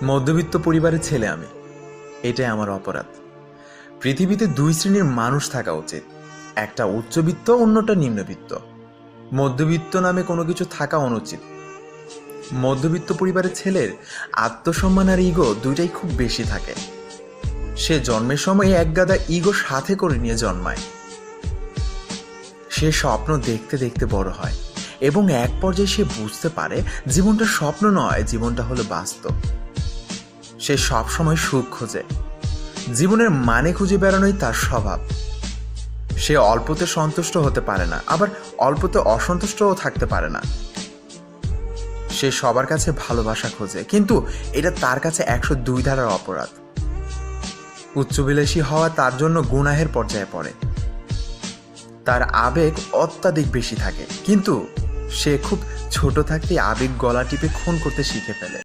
মধ্যবিত্ত পরিবারের ছেলে আমি, এটাই আমার অপরাধ। পৃথিবীতে দুই শ্রেণীর মানুষ থাকা উচিত, একটা উচ্চবিত্ত, অন্যটা নিম্নবিত্ত। মধ্যবিত্ত নামে কোনো কিছু থাকা অনুচিত। মধ্যবিত্ত পরিবারের ছেলের আত্মসম্মান আর ইগো দুইটাই খুব বেশি থাকে। সে জন্মের সময় এক গাদা ইগো সাথে করে নিয়ে জন্মায়। সে স্বপ্ন দেখতে দেখতে বড় হয় এবং এক পর্যায়ে সে বুঝতে পারে জীবনটা স্বপ্ন নয়, জীবনটা হলো বাস্তব। সে সবসময় সুখ খোঁজে, জীবনের মানে খুঁজে বেড়ানোই তার স্বভাব। সে অল্পতে সন্তুষ্ট হতে পারে না, আবার অল্পতে অসন্তুষ্টও থাকতে পারে না। সে সবার কাছে ভালোবাসা খোঁজে, কিন্তু এটা তার কাছে 102 ধারার অপরাধ। উচ্চবিলাসী হওয়া তার জন্য গুনাহের পর্যায়ে পড়ে। তার আবেগ অত্যাধিক বেশি থাকে, কিন্তু সে খুব ছোট থাকতেই আবেগ গলা টিপে খুন করতে শিখে ফেলে।